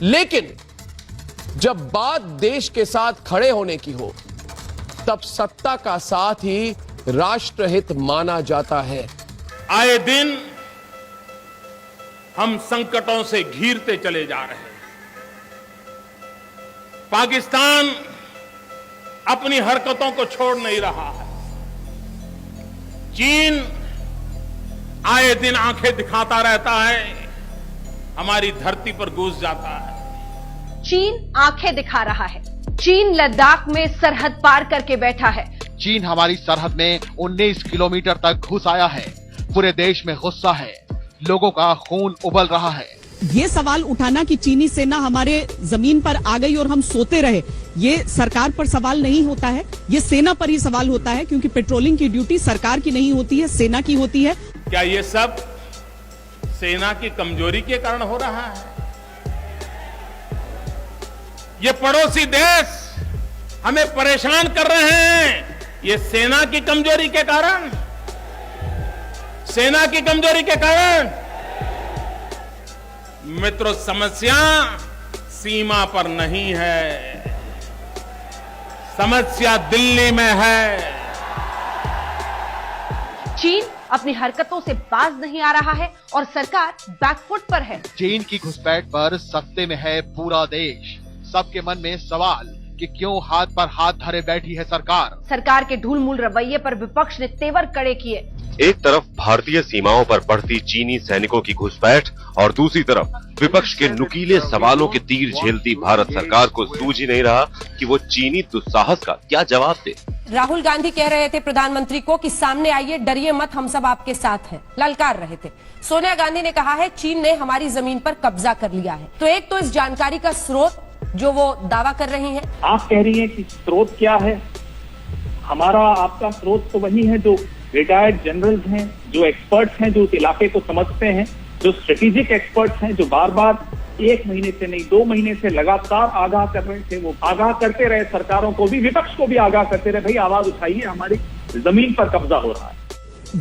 लेकिन जब बात देश के साथ खड़े होने की हो, तब सत्ता का साथ ही राष्ट्रहित माना जाता है। आए दिन हम संकटों से घिरते चले जा रहे हैं। पाकिस्तान अपनी हरकतों को छोड़ नहीं रहा है। चीन आए दिन आंखें दिखाता रहता है, हमारी धरती पर घुस जाता है। चीन आंखें दिखा रहा है। चीन लद्दाख में सरहद पार करके बैठा है। चीन हमारी सरहद में 19 किलोमीटर तक घुस आया है। पूरे देश में गुस्सा है, लोगों का खून उबल रहा है। ये सवाल उठाना कि चीनी सेना हमारे जमीन पर आ गई और हम सोते रहे, ये सरकार पर सवाल नहीं होता है, ये सेना पर ही सवाल होता है, क्योंकि पेट्रोलिंग की ड्यूटी सरकार की नहीं होती है, सेना की होती है। क्या ये सब सेना की कमजोरी के कारण हो रहा है? ये पड़ोसी देश हमें परेशान कर रहे हैं, ये सेना की कमजोरी के कारण, सेना की कमजोरी के कारण। मित्रों, समस्या सीमा पर नहीं है, समस्या दिल्ली में है। चीन अपनी हरकतों से बाज नहीं आ रहा है और सरकार बैकफुट पर है। चीन की घुसपैठ पर सत्ते में है पूरा देश। सबके मन में सवाल कि क्यों हाथ पर हाथ धरे बैठी है सरकार। सरकार के ढूलमूल रवैये पर विपक्ष ने तेवर कड़े किए। एक तरफ भारतीय सीमाओं पर बढ़ती चीनी सैनिकों की घुसपैठ और दूसरी तरफ विपक्ष के नुकीले सवालों के तीर झेलती भारत सरकार को सूझ ही नहीं रहा कि वो चीनी दुस्साहस का क्या जवाब दे। राहुल गांधी कह रहे थे प्रधानमंत्री को कि सामने आइए, डरिए मत, हम सब आपके साथ हैं, ललकार रहे थे। सोनिया गांधी ने कहा है चीन ने हमारी जमीन पर कब्जा कर लिया है। तो एक तो इस जानकारी का स्रोत जो वो दावा कर रही हैं। आप कह रही हैं कि स्रोत क्या है? हमारा आपका स्रोत तो वही है जो रिटायर्ड जनरल्स हैं, जो एक्सपर्ट्स हैं, जो उस इलाके को समझते हैं, जो स्ट्रेटेजिक एक्सपर्ट्स हैं, जो बार बार 1 महीने से नहीं 2 महीने से लगातार आगाह कर रहे थे। वो आगाह करते रहे, सरकारों को भी, विपक्ष को भी आगाह करते रहे, भाई आवाज उठाइए, हमारी जमीन पर कब्जा हो रहा है।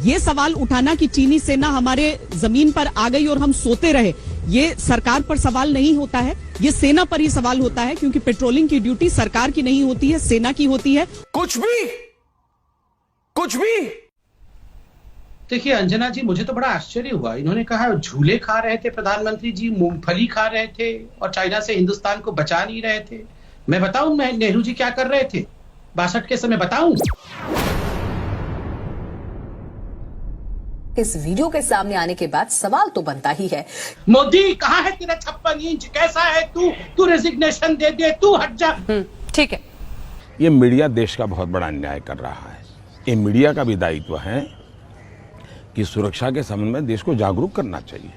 ये सवाल उठाना कि चीनी सेना हमारे जमीन पर आ गई और हम सोते रहे, ये सरकार पर सवाल नहीं होता है, ये सेना पर ही सवाल होता है, क्योंकि पेट्रोलिंग की ड्यूटी सरकार की नहीं होती है, सेना की होती है। कुछ भी देखिए अंजना जी, मुझे तो बड़ा आश्चर्य हुआ। इन्होंने कहा झूले खा रहे थे प्रधानमंत्री जी, मूंगफली खा रहे थे और चाइना से हिंदुस्तान को बचा नहीं रहे थे। मैं बताऊं नेहरू जी क्या कर रहे थे 62 के समय, बताऊं? इस वीडियो के सामने आने के बाद सवाल तो बनता ही है, मोदी कहाँ है तेरा 56 इंच? कैसा है तू रेजिग्नेशन दे दे, तू हट जा। ठीक है। ये मीडिया देश का बहुत बड़ा अन्याय कर रहा है। ये मीडिया का भी दायित्व है कि सुरक्षा के संबंध में देश को जागरूक करना चाहिए।